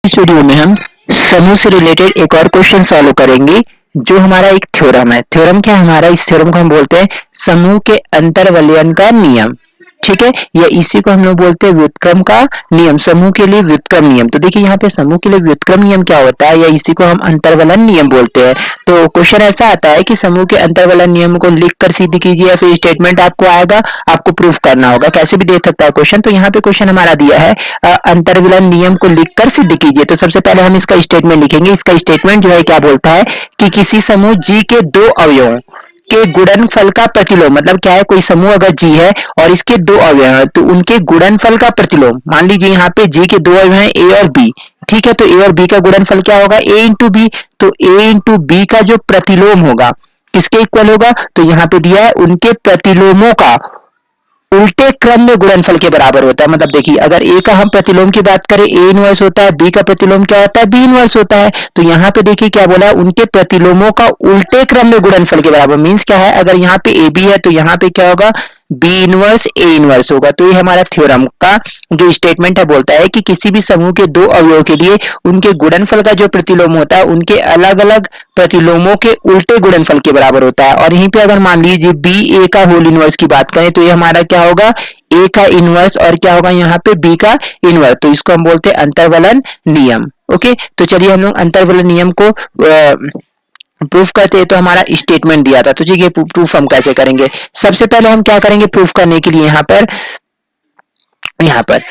इस वीडियो में हम समूह से रिलेटेड एक और क्वेश्चन सॉल्व करेंगे जो हमारा एक थ्योरम है। थ्योरम क्या है हमारा? इस थ्योरम को हम बोलते हैं समूह के अंतर्वलयन का नियम। ठीक है, या इसी को हम लोग बोलते हैं व्युत्क्रम का नियम, समूह के लिए व्युत्क्रम नियम। तो देखिए यहाँ पे समूह के लिए व्युत्क्रम नियम क्या होता है, या इसी को हम अंतर्वलन नियम बोलते हैं। तो क्वेश्चन ऐसा आता है कि समूह के अंतर्वलन नियम को लिख कर सिद्ध कीजिए, या फिर स्टेटमेंट आपको आएगा, आपको प्रूफ करना होगा, कैसे भी दे सकता है क्वेश्चन। तो यहाँ पे क्वेश्चन हमारा दिया है अंतर्वलन नियम को लिखकर सिद्ध कीजिए। तो सबसे पहले हम इसका स्टेटमेंट लिखेंगे। इसका स्टेटमेंट जो है क्या बोलता है कि किसी समूह जी के दो अवयवों के गुणनफल का प्रतिलोम, मतलब क्या है, कोई समूह अगर जी है और इसके दो अवयव हैं तो उनके गुणनफल का प्रतिलोम, मान लीजिए यहाँ पे जी के दो अवयव हैं ए और बी। ठीक है, तो ए और बी का गुणनफल क्या होगा? ए इंटू बी। तो ए इंटू बी का जो प्रतिलोम होगा किसके इक्वल होगा? तो यहाँ पे दिया है उनके प्रतिलोमों का उल्टे क्रम में गुणनफल के बराबर होता है। मतलब देखिए अगर ए का हम प्रतिलोम की बात करें ए इनवर्स होता है, बी का प्रतिलोम क्या होता है? बी इनवर्स होता है। तो यहाँ पे देखिए क्या बोला है, उनके प्रतिलोमों का उल्टे क्रम में गुणनफल के बराबर। मींस क्या है, अगर यहाँ पे ए बी है तो यहाँ पे क्या होगा? बी इनवर्स ए इनवर्स होगा। तो ये हमारा थ्योरम का जो स्टेटमेंट है बोलता है कि किसी भी समूह के दो अवयवों के लिए उनके गुणनफल का जो प्रतिलोम होता है उनके अलग अलग प्रतिलोमों के उल्टे गुणनफल के बराबर होता है। और यहीं पे अगर मान लीजिए बी ए का होल इनवर्स की बात करें तो ये हमारा क्या होगा? ए का इनवर्स, और क्या होगा यहाँ पे? बी का इनवर्स। तो इसको हम बोलते हैं अंतर्वलन नियम। ओके, तो चलिए हम लोग अंतर्वलन नियम को प्रूफ करते हैं। तो हमारा स्टेटमेंट दिया था, तो ठीक है प्रूफ हम कैसे करेंगे? सबसे पहले हम क्या करेंगे प्रूफ करने के लिए, यहाँ पर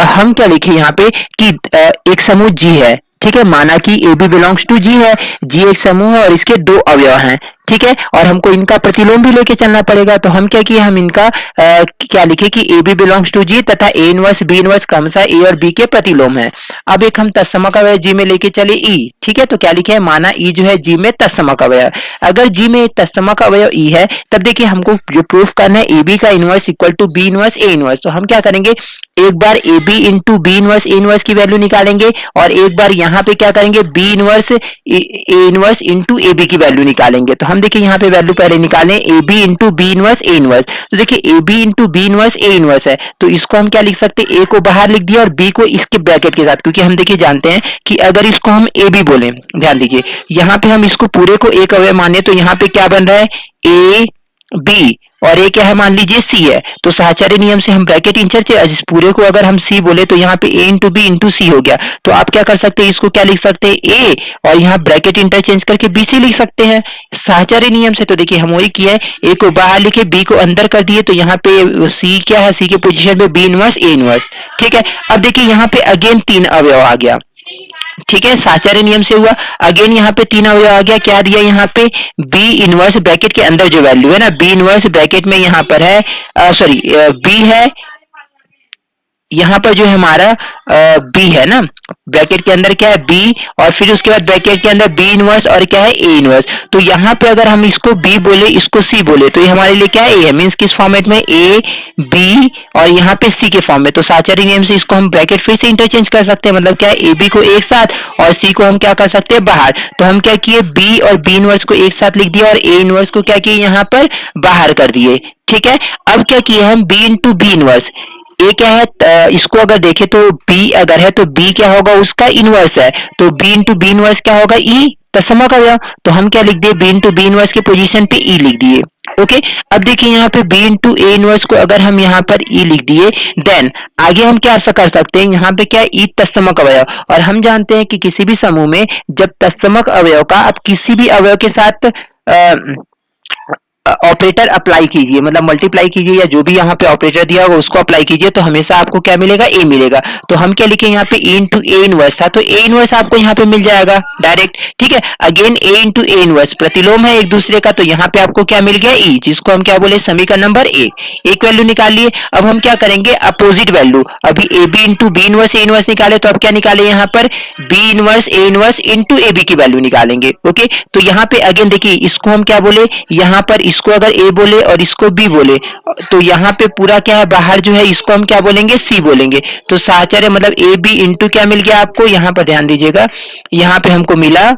हम क्या लिखे यहाँ पे कि एक समूह जी है। ठीक है, माना कि ए बी बिलोंग्स टू जी है। जी एक समूह है और इसके दो अवयव हैं। ठीक है, और हमको इनका प्रतिलोम भी लेके चलना पड़ेगा। तो हम क्या किए, हम इनका क्या लिखे कि ए बी बिलोंग्स टू जी तथा ए इनवर्स बी इनवर्स क्रमशः ए और बी के प्रतिलोम है। अब एक हम तत्समक अवयव जी में लेके चले ई। ठीक है, तो क्या लिखे है, माना ई जो है जी में तत्समक अवयव। अगर जी में तत्समक अवयव ई है तब देखिए हमको जो प्रूफ करना है ए बी का inverse equal to B inverse A inverse. तो हम क्या करेंगे, एक बार A B into B inverse A inverse की वैल्यू निकालेंगे, और एक बार यहाँ पे क्या करेंगे, B inverse A inverse into A B की वैल्यू निकालेंगे। तो हम देखिए यहाँ पे वैल्यू पहले निकालें A B into B inverse A inverse. तो देखिए A B into B inverse A inverse है, तो इसको हम क्या लिख सकते हैं, ए को बाहर लिख दिया और बी को इसके ब्रैकेट के साथ, क्योंकि हम देखिए जानते हैं कि अगर इसको हम ए बी बोले, ध्यान दीजिए यहाँ पे हम इसको पूरे को एक अवयव माने तो यहाँ पे क्या बन रहा है, ए बी, और ये क्या है, मान लीजिए सी है। तो साहचर्य नियम से हम ब्रैकेट इंटरचेंज, इस पूरे को अगर हम सी बोले तो यहाँ पे ए इंटू बी इंटू सी हो गया। तो आप क्या कर सकते हैं, इसको क्या लिख सकते हैं, ए, और यहाँ ब्रैकेट इंटरचेंज करके बी सी लिख सकते हैं साहचर्य नियम से। तो देखिए हम वही किया है, ए को बाहर लिखे बी को अंदर कर दिए, तो यहाँ पे सी क्या है, सी के पोजीशन पे बी इनवर्स ए इनवर्स। ठीक है, अब देखिए यहाँ पे अगेन तीन अवयव आ गया। ठीक है, साहचर्य नियम से हुआ। अगेन यहाँ पे तीन अवयव आ गया। क्या दिया यहाँ पे, बी इनवर्स ब्रैकेट के अंदर जो वैल्यू है ना, बी इनवर्स ब्रैकेट में यहाँ पर है सॉरी बी है, यहाँ पर जो है हमारा बी है ना, ब्रैकेट के अंदर क्या है बी, और फिर उसके बाद ब्रैकेट के अंदर बी इनवर्स और क्या है ए इनवर्स। तो यहाँ पे अगर हम इसको बी बोले इसको सी बोले तो ये हमारे लिए क्या है, ए है। मींस किस फॉर्मेट में, ए बी और यहाँ पे सी के फॉर्म में। तो साहचर्य नियम से इसको हम ब्रैकेट फिर से इंटरचेंज कर सकते हैं, मतलब क्या है, ए बी को एक साथ और सी को हम क्या कर सकते हैं, बाहर। तो हम क्या किए, बी और बी इनवर्स को एक साथ लिख दिया और ए इनवर्स को क्या किए, यहाँ पर बाहर कर दिए। ठीक है, अब क्या किए हम, बी इंटू बी इनवर्स, ए क्या है, इसको अगर देखें तो बी अगर है तो बी क्या होगा, उसका इनवर्स है। तो बी इंटू बी इनवर्स क्या होगा, ई, तत्समक अवयव। तो हम क्या लिख दिए, बी इंटू बी इनवर्स के पोजीशन पे ई लिख दिए। ओके, अब देखिए यहाँ पे बी इंटू ए इनवर्स को अगर हम यहाँ पर ई लिख दिए, देन आगे हम क्या कर सकते हैं, यहाँ पे क्या है, ई तत्समक अवयव। और हम जानते हैं कि किसी भी समूह में जब तत्समक अवयव का आप किसी भी अवयव के साथ ऑपरेटर अप्लाई कीजिए, मतलब मल्टीप्लाई कीजिए, या जो भी यहाँ पे ऑपरेटर दिया होगा उसको अप्लाई कीजिए, तो हमेशा आपको क्या मिलेगा, ए मिलेगा। तो हम क्या लिखे यहाँ पे, ए इंटू ए इनवर्स था, तो ए इनवर्स आपको यहाँ पे मिल जाएगा डायरेक्ट। ठीक है, again A into A inverse प्रतिलोम है एक दूसरे का, तो यहाँ पे आपको क्या मिल गया, ई, जिसको हम क्या बोले, समीकरण नंबर एक वैल्यू निकाल लिए। अब हम क्या करेंगे, अपोजिट वैल्यू, अभी A B into B inverse A inverse निकाले, तो अब क्या निकाले, यहाँ पर B inverse A inverse into A B की वैल्यू निकालेंगे। ओके, तो यहाँ पे अगेन देखिए इसको हम क्या बोले, यहाँ पर इसको अगर ए बोले और इसको बी बोले तो यहाँ पे पूरा क्या है, बाहर जो है इसको हम क्या बोलेंगे, सी बोलेंगे। तो साहचर्य मतलब ए बी इंटू क्या मिल गया आपको, यहाँ पर ध्यान दीजिएगा, यहाँ पे हमको मिला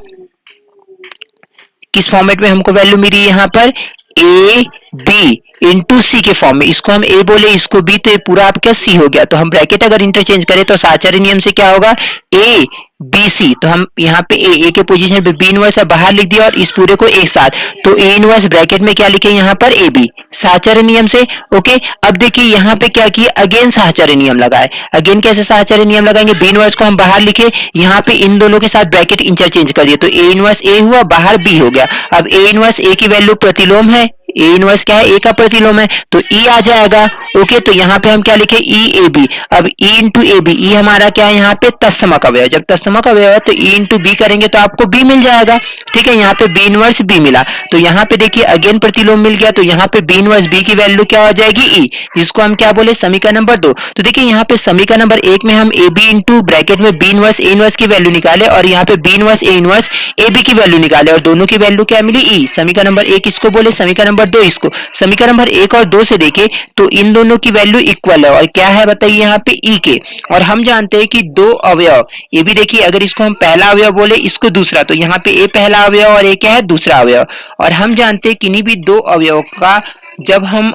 किस फॉर्मेट में हमको वैल्यू मिली, यहाँ पर ए बी इंटू सी के फॉर्म में। इसको हम ए बोले इसको बी, तो ये पूरा आपका सी हो गया। तो हम ब्रैकेट अगर इंटरचेंज करें तो साहचर्य नियम से क्या होगा, ए बी सी, तो हम यहाँ पे ए के पोजीशन पे बी इनवर्स बाहर लिख दिया और इस पूरे को एक साथ, तो ए इनवर्स ब्रैकेट में क्या लिखे यहाँ पर ए बी, साहचर्य नियम से। ओके, अब देखिए यहाँ पे क्या किया, अगेन साहचर्य नियम लगाए। अगेन कैसे साहचर्य नियम लगाएंगे, बी इनवर्स को हम बाहर लिखे, यहाँ पे इन दोनों के साथ ब्रैकेट इंटरचेंज कर दिए, तो ए इनवर्स ए हुआ, बाहर बी हो गया। अब ए इनवर्स ए की वैल्यू प्रतिलोम है, ए इनवर्स क्या है, ए का प्रतिलोम है, तो ई आ जाएगा। ओके, तो यहाँ पे हम क्या लिखे, ई ए बी। अब ई इंटू ए बी, ई हमारा क्या है यहाँ पे तत्समक अवयव, जब तत्समक अवयव है तो ई इंटू बी करेंगे तो आपको बी मिल जाएगा। ठीक है, यहाँ पे बी इनवर्स बी मिला, तो यहाँ पे देखिए अगेन प्रतिलोम मिल गया, तो यहाँ पे बी इनवर्स बी की वैल्यू क्या हो जाएगी, ई, जिसको हम क्या बोले, समीकरण नंबर 2। तो देखिए यहाँ पे समीकरण नंबर 1 में हम ए बी इंटू ब्रैकेट में बी इनवर्स ए इनवर्स की वैल्यू निकाले, और यहाँ पे बी इनवर्स ए बी की वैल्यू निकाले, और दोनों की वैल्यू क्या मिली, ई। समीकरण नंबर 1 इसको बोले, समीकरण नंबर 2 इसको। समीकरण नंबर 1 और 2 से देखें तो इन दोनों की वैल्यू इक्वल है, और क्या है बताइए यहाँ पे, ई के। और हम जानते हैं कि दो अवयव, ये भी देखिए अगर इसको हम पहला अवयव बोले, इसको दूसरा, तो यहाँ पे ए पहला अवयव और ए क्या है, दूसरा अवयव। और हम जानते हैं किन्हीं भी दो अवयव का जब हम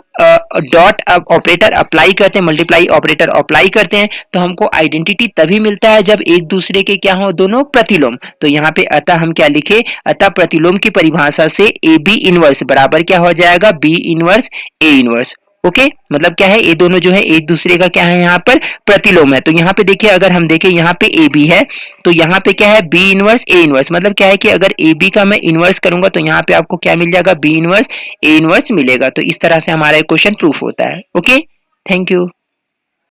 डॉट ऑपरेटर अप्लाई करते हैं, मल्टीप्लाई ऑपरेटर अप्लाई करते हैं, तो हमको आइडेंटिटी तभी मिलता है जब एक दूसरे के क्या हो, दोनों प्रतिलोम। तो यहाँ पे अतः हम क्या लिखे, अतः प्रतिलोम की परिभाषा से ए बी इनवर्स बराबर क्या हो जाएगा, B inverse A inverse. Okay, मतलब क्या है, ये दोनों जो है एक दूसरे का क्या है यहाँ पर प्रतिलोम है। तो यहाँ पे देखिए अगर हम देखें, यहाँ पे ए बी है, तो यहाँ पे क्या है, बी इनवर्स ए इनवर्स, मतलब क्या है कि अगर ए बी का मैं इनवर्स करूंगा तो यहाँ पे आपको क्या मिल जाएगा, बी इनवर्स ए इनवर्स मिलेगा। तो इस तरह से हमारा क्वेश्चन प्रूफ होता है। Okay, thank you.